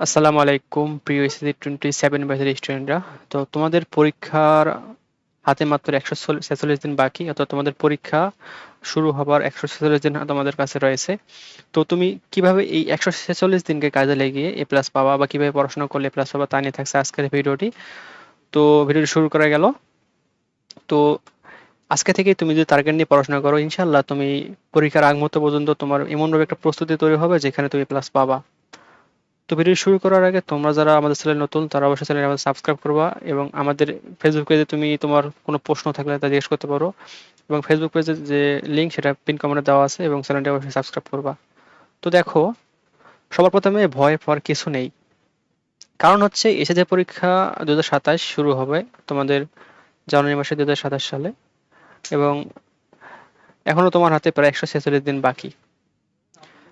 আসসালামু আলাইকুম প্রিয় এসএসসি 27 ব্যাচের স্টুডেন্টরা। তো তোমাদের পরীক্ষার হাতে মাত্র 146 দিন বাকি, অর্থাৎ তোমাদের পরীক্ষা শুরু হবার 146 দিন তোমাদের কাছে রয়েছে। তো তুমি কিভাবে এই 146 দিনকে কাজে লাগিয়ে এ প্লাস পাবা বা কিভাবে পড়াশোনা করলে এ প্লাস পাবা তা নিয়ে থাকছে আজকের ভিডিওটি। তো ভিডিওটি শুরু করা গেল। তো আজকে থেকে তুমি যদি টার্গেট নিয়ে পড়াশোনা করো, ইনশাল্লাহ তুমি পরীক্ষার আগ মুহূর্ত পর্যন্ত তোমার এমনভাবে একটা প্রস্তুতি তৈরি হবে যেখানে তুমি প্লাস পাবা। তো ভিডিও শুরু করার আগে তোমরা যারা আমাদের চ্যানেল নতুন তারা অবশ্যই চ্যানেল আমাদের সাবস্ক্রাইব করবা, এবং আমাদের ফেসবুক পেজে তুমি তোমার কোনো প্রশ্ন থাকলে তা জিজ্ঞেস করতে পারো, এবং ফেসবুক পেজের যে লিঙ্ক সেটা পিন কমেন্টে দেওয়া আছে, এবং চ্যানেলটি অবশ্যই সাবস্ক্রাইব করবা। তো দেখো, সবার প্রথমে ভয় পাওয়ার কিছু নেই। কারণ হচ্ছে এসএসসি পরীক্ষা 2027 শুরু হবে তোমাদের জানুয়ারি মাসে 2027 সালে, এবং এখনো তোমার হাতে প্রায় 146 দিন বাকি।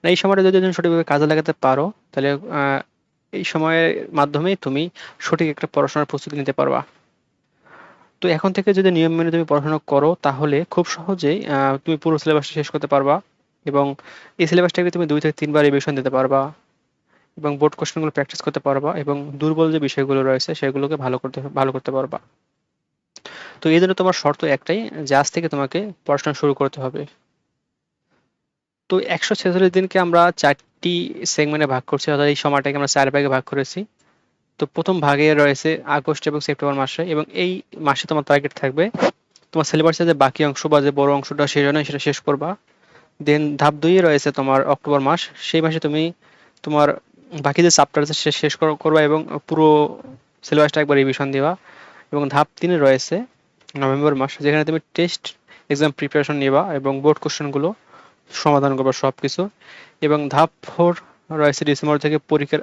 এই সময়টা যদি তুমি সঠিকভাবে কাজে লাগাতে পারো, তাহলে এই সময়ের মাধ্যমেই তুমি সঠিক একটা পড়াশোনার প্রস্তুতি নিতে পারবা। তো এখন থেকে যদি নিয়ম মেনে তুমি পড়াশোনা করো, তাহলে খুব সহজেই তুমি পুরো সিলেবাসটা শেষ করতে পারবা, এবং এই সিলেবাসটাকে তুমি 2 থেকে 3 বার রিভিশন দিতে পারবা, এবং বোর্ড কোশ্চেনগুলো প্র্যাকটিস করতে পারবা, এবং দুর্বল যে বিষয়গুলো রয়েছে সেগুলোকে ভালো করতে পারবা। তো এই জন্য তোমার শর্ত একটাই, যে আজ থেকে তোমাকে পড়াশোনা শুরু করতে হবে। তো 146 দিনকে আমরা 4টি সেগমেন্টে ভাগ করছি, অর্থাৎ এই সময়টাকে আমরা 4 ভাগে ভাগ করেছি। তো প্রথম ভাগে রয়েছে আগস্ট এবং সেপ্টেম্বর মাসে, এবং এই মাসে তোমার টার্গেট থাকবে তোমার সিলেবাসের যে বাকি অংশ বা যে বড় অংশটা শেষ হয় না সেটা শেষ করবা। দেন ধাপ 2 রয়েছে তোমার অক্টোবর মাস। সেই মাসে তুমি তোমার বাকি যে চ্যাপ্টার আছে সে শেষ করবা, এবং পুরো সিলেবাসটা একবার রিভিশন দিবা। এবং ধাপ 3 রয়েছে নভেম্বর মাস, যেখানে তুমি টেস্ট এক্সাম প্রিপারেশন নিবা এবং বোর্ড কোশ্চেনগুলো সমাধান করবা সবকিছু। এবং ধাপ 4 রয়েছে ডিসেম্বর থেকে পরীক্ষার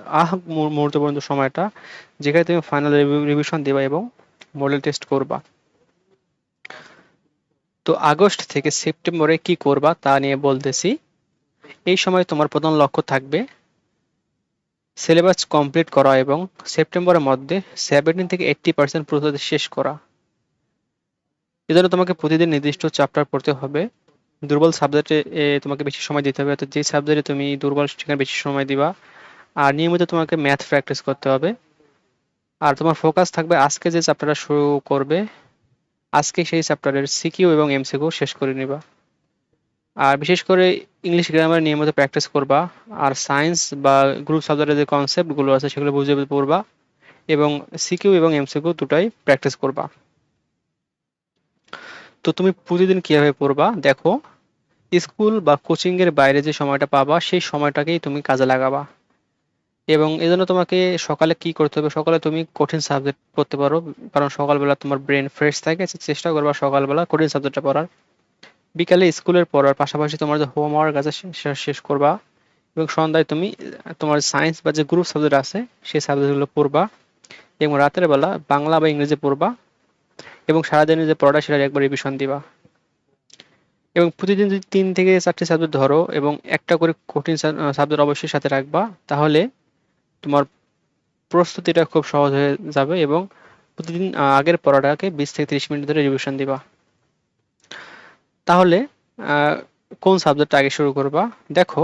মুহূর্ত পর্যন্ত সময়টা, যেখানে তুমি ফাইনাল রিভিশন দিবা এবং মডেল টেস্ট করবা। তো আগস্ট থেকে সেপ্টেম্বরে কি করবা তা নিয়ে বলতেছি। এই সময় তোমার প্রধান লক্ষ্য থাকবে সিলেবাস কমপ্লিট করা, এবং সেপ্টেম্বরের মধ্যে 70 থেকে 80% প্রস্তুতি শেষ করা। এজন্য তোমাকে প্রতিদিন নির্দিষ্ট চ্যাপ্টার পড়তে হবে। দুর্বল সাবজেক্টে তোমাকে বেশি সময় দিতে হবে, অর্থাৎ যে সাবজেক্টে তুমি দুর্বল সেখানে বেশি সময় দিবা। আর নিয়মিত তোমাকে ম্যাথ প্র্যাকটিস করতে হবে। আর তোমার ফোকাস থাকবে আজকে যে চ্যাপ্টারটা শুরু করবে, আজকে সেই চ্যাপ্টারের সিকিউ এবং এমসিকিউ শেষ করে নিবা। আর বিশেষ করে ইংলিশ গ্রামার নিয়মিত প্র্যাকটিস করবা। আর সায়েন্স বা গ্রুপ সাবজেক্টের যে কনসেপ্টগুলো আছে সেগুলো বুঝে বুঝে পড়বা, এবং সিকিউ এবং এমসিকিউ দুটাই প্র্যাকটিস করবা। তো তুমি প্রতিদিন কিভাবে পড়বা দেখো, স্কুল বা কোচিং এর বাইরে যে সময়টা পাবা সেই সময়টাকেই তুমি কাজে লাগাবা। এবং এজন্য তোমাকে সকালে কি করতে হবে, সকালে তুমি কঠিন সাবজেক্ট পড়তে পারো, কারণ সকালবেলা তোমার ব্রেন ফ্রেশ থাকে। চেষ্টা করবা সকালবেলা কঠিন সাবজেক্টটা পড়ার। বিকালে স্কুলের পড়ার পাশাপাশি তোমার যে হোমওয়ার্ক আছে সেটা শেষ করবা, এবং সন্ধ্যায় তুমি তোমার সায়েন্স বা যে গ্রুপ সাবজেক্ট আছে সেই সাবজেক্টগুলো পড়বা, এবং রাতের বেলা বাংলা বা ইংরেজি পড়বা, এবং সারাদিনের যে পড়াটা সেটা একবার রিভিশন দিবা। এবং প্রতিদিন যদি 3 থেকে 4টি সাবজেক্ট ধরো এবং একটা করে কঠিন সাবজেক্ট অবশ্যই সাথে রাখবা, তাহলে তোমার প্রস্তুতিটা খুব সহজ হয়ে যাবে। এবং প্রতিদিন আগের পড়াটাকে 20 থেকে 30 মিনিট ধরে রিভিশন দিবা। তাহলে আহ, কোন সাবজেক্টটা আগে শুরু করবা দেখো,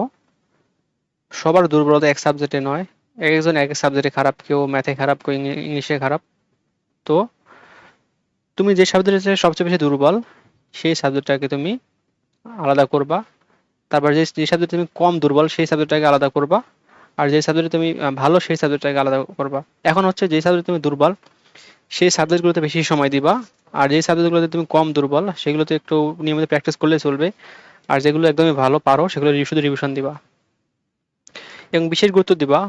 সবার দুর্বলতা এক সাবজেক্টে নয়। এক একজন এক এক সাবজেক্টে খারাপ, কেউ ম্যাথে খারাপ, কেউ ইংলিশে খারাপ। তো তুমি যে সাবজেক্টে সবচেয়ে বেশি দুর্বল সেই সাবজেক্টটাকে তুমি আলাদা করবা। তারপর যে যে সাবজেক্টে তুমি কম দুর্বল সেই সাবজেক্টটাকে আলাদা করবা। আর যে সাবজেক্টে তুমি ভালো সেই সাবজেক্টটাকে আলাদা করবা। এখন হচ্ছে যে সাবজেক্টে তুমি দুর্বল সেই সাবজেক্টগুলোতে বেশি সময় দিবা, আর যে সাবজেক্টগুলোতে তুমি কম দুর্বল সেগুলোতে একটু নিয়মিত প্র্যাকটিস করলে চলবে। আর যেগুলো একদমই ভালো পারো সেগুলো শুধু রিভিশন দিবা, এবং বিশেষ গুরুত্ব দিবা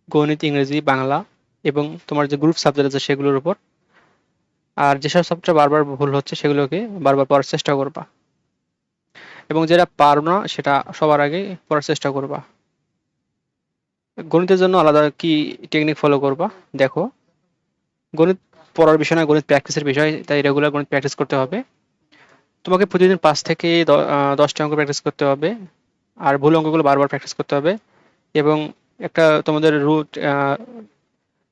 গণিত, ইংরেজি, বাংলা এবং তোমার যে গ্রুপ সাবজেক্ট আছে সেগুলোর উপর। আর যেসব সাবজেক্ট বারবার ভুল হচ্ছে সেগুলোকে বারবার পড়ার চেষ্টা করবা, এবং যেটা পারো না সেটা সবার আগে পড়ার চেষ্টা করবা। গণিতের জন্য আলাদা কি টেকনিক ফলো করবা দেখো, গণিত পড়ার বিষয় না, গণিত প্র্যাকটিসের বিষয়, তাই রেগুলার গণিত প্র্যাকটিস করতে হবে। তোমাকে প্রতিদিন 5 থেকে 10টি অঙ্ক প্র্যাকটিস করতে হবে, আর ভুল অঙ্কগুলো বারবার প্র্যাকটিস করতে হবে। এবং একটা তোমাদের রুট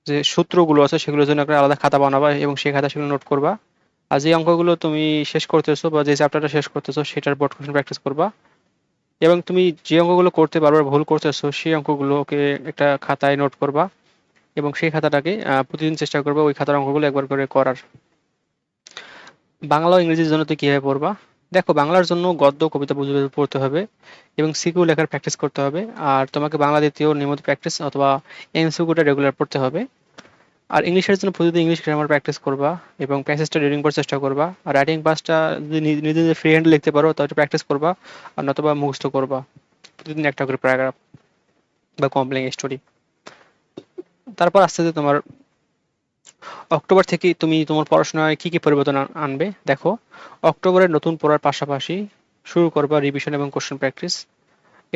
যে সূত্রগুলো আছে সেগুলোর জন্য একটা আলাদা খাতা বানাবা, এবং সেই খাতা সেগুলো নোট করবা। আর যে অঙ্কগুলো তুমি শেষ করতেছো বা যে চ্যাপ্টারটা শেষ করতেছো সেটার বোর্ড কোশ্চেন প্র্যাকটিস করবা। এবং তুমি যে অঙ্কগুলো করতে বারবার ভুল করতেছো সেই অঙ্কগুলোকে একটা খাতায় নোট করবা এবং সেই খাতাটাকে প্রতিদিন চেষ্টা করবা ওই খাতার অঙ্কগুলো একবার করে করার। বাংলা ও ইংরেজির জন্য তুই কিভাবে পড়বা? দেখো, বাংলার জন্য গদ্য কবিতা বুঝে বুঝে পড়তে হবে এবং সিকিউ লেখার প্র্যাকটিস করতে হবে। আর তোমাকে বাংলা দ্বিতীয় নিয়মিত প্র্যাকটিস অথবা এমসিকিউটা রেগুলার পড়তে হবে। আর ইংলিশের জন্য প্রতিদিন ইংলিশ গ্রামার প্র্যাকটিস করবা এবং প্যাসেজটা রিডিং করার চেষ্টা করবা। আর রাইটিং পাসটা যদি নিজে নিজে ফ্রি হ্যান্ড লিখতে পারো তাহলে প্র্যাকটিস করবা, আর নতুবা মুখস্থ করবা প্রতিদিন একটা করে প্যারাগ্রাফ বা কমপ্লেন স্টোরি। তারপর আস্তে আস্তে তোমার অক্টোবর থেকে তুমি তোমার পড়াশোনায় কি কি পরিবর্তন আনবে দেখো। অক্টোবরে নতুন পড়ার পাশাপাশি শুরু করবা রিভিশন এবং কোশ্চেন প্র্যাকটিস।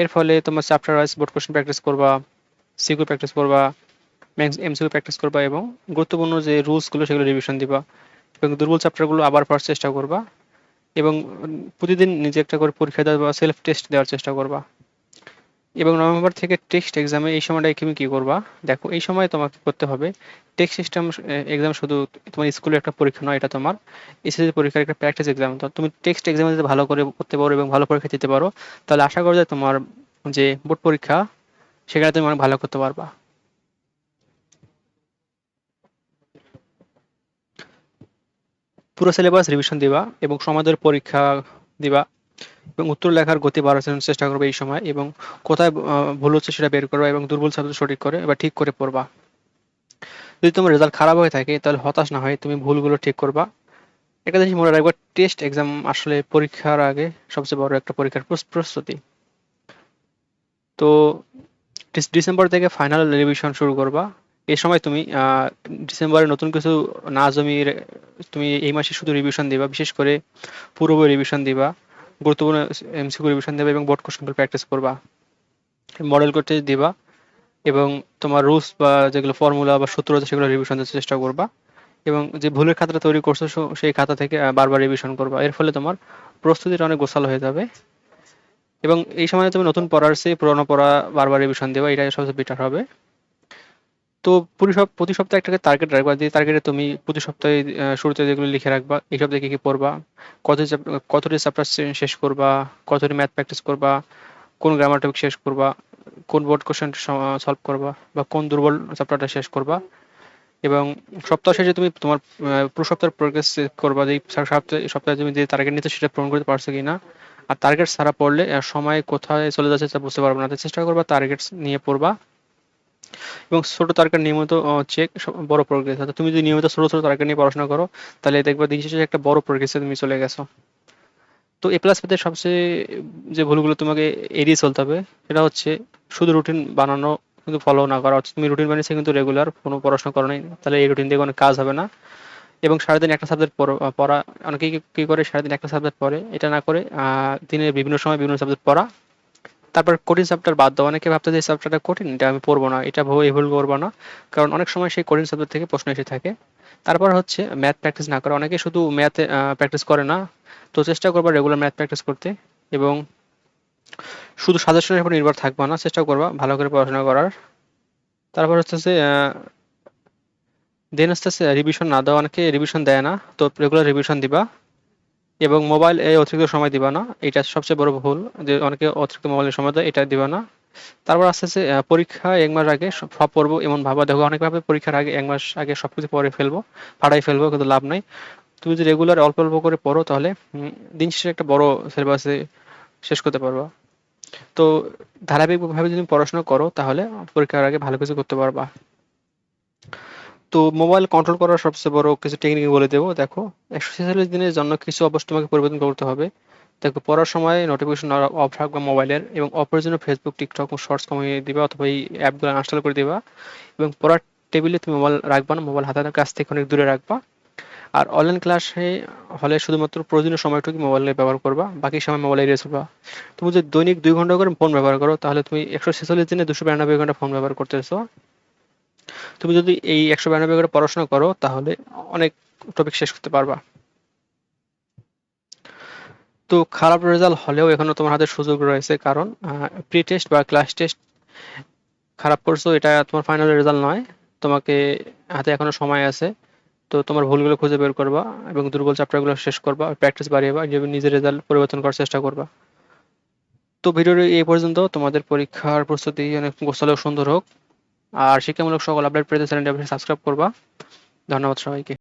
এর ফলে তোমার chapter wise board question practice করবা, সিকিউ প্র্যাকটিস করবা, ম্যাক্স এমসিকিউ প্র্যাকটিস করবা এবং গুরুত্বপূর্ণ যে রুলসগুলো সেগুলো রিভিশন দিবা এবং দুর্বল চ্যাপ্টারগুলো আবার পড়ার চেষ্টা করবা এবং প্রতিদিন নিজে একটা করে পরীক্ষা দেওয়া বা সেলফ টেস্ট দেওয়ার চেষ্টা করবা। এবং নভেম্বর থেকে টেক্সট এক্সামে এই সময়টায় তুমি কি করবা দেখো। এই সময় তোমাকে করতে হবে টেক্সট সিস্টেম এক্সাম। শুধু তোমার স্কুলের একটা পরীক্ষা নয়, এটা তোমার এসএসসি পরীক্ষার একটা প্র্যাকটিস এক্সাম। তো তুমি টেক্সট এক্সামে যদি ভালো করে করতে পারো এবং ভালো পরীক্ষা দিতে পারো তাহলে আশা করা যায় তোমার যে বোর্ড পরীক্ষা সেখানে তুমি অনেক ভালো করতে পারবা। পুরো সিলেবাস রিভিশন দিবা এবং সময় ধরে পরীক্ষা দিবা এবং উত্তর লেখার গতি বাড়ানোর জন্য চেষ্টা করবে এই সময় এবং কোথায় ভুল হচ্ছে সেটা বের করবা এবং দুর্বল শব্দ সঠিক করে এবার ঠিক করে পড়বা। যদি তোমার রেজাল্ট খারাপ হয়ে থাকে তাহলে হতাশ না হয়ে তুমি ভুলগুলো ঠিক করবা। একটা জিনিস মনে রাখবা, টেস্ট এক্সাম আসলে পরীক্ষার আগে সবচেয়ে বড় একটা পরীক্ষার প্রস্তুতি। তো ডিসেম্বর থেকে ফাইনাল রিভিশন শুরু করবা। এই সময় তুমি ডিসেম্বরে নতুন কিছু না জমিয়ে তুমি এই মাসে শুধু রিভিশন দিবা, বিশেষ করে পুরো বই রিভিশন দিবা, গুরুত্বপূর্ণ এমসিকিউ রিভিশন দেবে এবং বোর্ড কোশ্চেনগুলো প্র্যাকটিস করবা, মডেল করতে দিবা এবং তোমার রুলস বা যেগুলো ফর্মুলা বা সূত্র আছে সেগুলো রিভিশন দিতে চেষ্টা করবা এবং যে ভুলের খাতাটা তৈরি করছো সেই খাতা থেকে বারবার রিভিশন করবা। এর ফলে তোমার প্রস্তুতিটা অনেক গোছালো হয়ে যাবে এবং এই সময় তুমি নতুন পড়ার চেয়ে পুরোনো পড়া বারবার রিভিশন দেবা, এটাই সবচেয়ে বেটার হবে। তো প্রতি সপ্তাহে একটা টার্গেট রাখবা, যে টার্গেটে তুমি প্রতি সপ্তাহে শুরুতে যেগুলো লিখে রাখবা এই সপ্তাহে কি কি পড়বা, কতটি চ্যাপ্টার শেষ করবা, কতটি ম্যাথ প্র্যাকটিস করবা, কোন গ্রামার টপিক শেষ করবা, কোন বোর্ড কোশ্চেন সলভ করবা বা কোন দুর্বল চ্যাপ্টারটা শেষ করবা। এবং সপ্তাহ শেষে তুমি তোমার পুরো সপ্তাহের প্রোগ্রেস চেক করবা যে এই সপ্তাহে তুমি যে টার্গেট নিতে সেটা পূরণ করতে পারছো কিনা। আর টার্গেট ছাড়া পড়লে সময় কোথায় চলে যাচ্ছে তা বুঝতে পারবে না, তো চেষ্টা করবা টার্গেট নিয়ে পড়বা এবং ছোট টার্গেট নিয়মিত চেক বড় প্রোগ্রেস। অর্থাৎ তুমি যদি নিয়মিত ছোট ছোট টার্গেট নিয়ে পড়াশোনা করো তাহলে দেখবা দিন শেষে একটা বড় প্রোগ্রেসে তুমি চলে গেছো। তো এ প্লাস পেতে সবচেয়ে যে ভুলগুলো তোমাকে এড়িয়ে চলতে হবে সেটা হচ্ছে শুধু রুটিন বানানো কিন্তু ফলো না করা। অর্থাৎ তুমি রুটিন বানিয়েছো কিন্তু রেগুলার কোনো পড়াশোনা করো নাই, তাহলে এই রুটিন দিয়ে কোনো কাজ হবে না। এবং সারাদিন একটা সাবজেক্ট পড়া, অনেকেই কি করে সারাদিন একটা সাবজেক্ট পড়ে, এটা না করে দিনের বিভিন্ন সময় বিভিন্ন সাবজেক্ট পড়া। তারপর কঠিন চ্যাপ্টার বাদ দাও। অনেকে ভাবতে যে এই চ্যাপ্টারটা কঠিন, এটা আমি পড়বো না, এটা এই ভুল করবো না, কারণ অনেক সময় সেই কঠিন সাবজেক্ট থেকে প্রশ্ন এসে থাকে। তারপর হচ্ছে ম্যাথ প্র্যাকটিস না করে, অনেকে শুধু ম্যাথ প্র্যাকটিস করে না। তো চেষ্টা করবা রেগুলার ম্যাথ প্র্যাকটিস করতে এবং শুধু সাজেশনের উপর নির্ভর থাকবা না, চেষ্টা করবা ভালো করে পড়াশোনা করার। তারপর হচ্ছে যে দেন আস্তে আস্তে রিভিশন না দেওয়া, অনেকে রিভিশন দেয় না, তো রেগুলার রিভিশন দিবা এবং মোবাইল অতিরিক্ত সময় দিবা না, এটা সবচেয়ে বড় ভুল, যে অনেকে অতিরিক্ত মোবাইলের সময় দেয়, এটা দিবা না। তারপর আস্তে আস্তে পরীক্ষা 1 মাস আগে সব পড়বো এমন ভাবা। দেখো, অনেক ভাবে পরীক্ষার আগে 1 মাস আগে সবকিছু পড়ে ফেলবো, ফাটাই ফেলবো, কিন্তু লাভ নাই। তুমি যদি রেগুলার অল্প অল্প করে পড়ো তাহলে দিন শেষে একটা বড় সিলেবাসে শেষ করতে পারবা। তো ধারাবাহিকভাবে যদি তুমি পড়াশোনা করো তাহলে পরীক্ষার আগে ভালো কিছু করতে পারবা। তো মোবাইল কন্ট্রোল করার সবচেয়ে বড় কিছু টেকনিক বলে দেবো। দেখো, 146 দিনের জন্য কিছু অভ্যাস তোমাকে পরিবর্তন করতে হবে। দেখো, পড়ার সময় নোটিফিকেশন অফ রাখবা মোবাইলের এবং অপ্রয়োজনীয় ফেসবুক, টিকটক ও শর্টস কমিয়ে দিবা অথবা এই অ্যাপগুলো আনইনস্টল করে দিবা এবং পড়ার টেবিলে তুমি মোবাইল রাখবা না, মোবাইল হাতের কাছ থেকে অনেক দূরে রাখবা। আর অনলাইন ক্লাসে হলে শুধুমাত্র প্রয়োজনীয় সময়টুকু মোবাইলে ব্যবহার করবা, বাকি সময় মোবাইল এড়িয়ে চলবা। তুমি যদি দৈনিক 2 ঘন্টা করে ফোন ব্যবহার করো তাহলে তুমি 146 দিনে 292 ঘন্টা ফোন ব্যবহার করতেছো। তুমি যদি এই 192 করে পড়াশোনা করো তাহলে অনেক টপিক শেষ করতে পারবা। তো খারাপ রেজাল্ট হলেও এখনো তোমার হাতে সুযোগ রয়েছে, কারণ প্রি টেস্ট বা ক্লাস টেস্ট খারাপ করছো এটা তোমার ফাইনাল রেজাল্ট নয়। তোমাকে হাতে এখনো সময় আছে। তো তোমার ভুলগুলো খুঁজে বের করবা এবং দুর্বল চ্যাপ্টারগুলো শেষ করবা, প্র্যাকটিস বাড়িয়ে নিজের রেজাল্ট পরিবর্তন করার চেষ্টা করবা। তো ভিডিওর এই পর্যন্ত। তোমাদের পরীক্ষার প্রস্তুতি অনেক গোছালো ও সুন্দর হোক। আর শিক্ষামূলক সকল আপডেট পেতে চ্যানেলটি অবশ্যই সাবস্ক্রাইব করবা। ধন্যবাদ সবাইকে।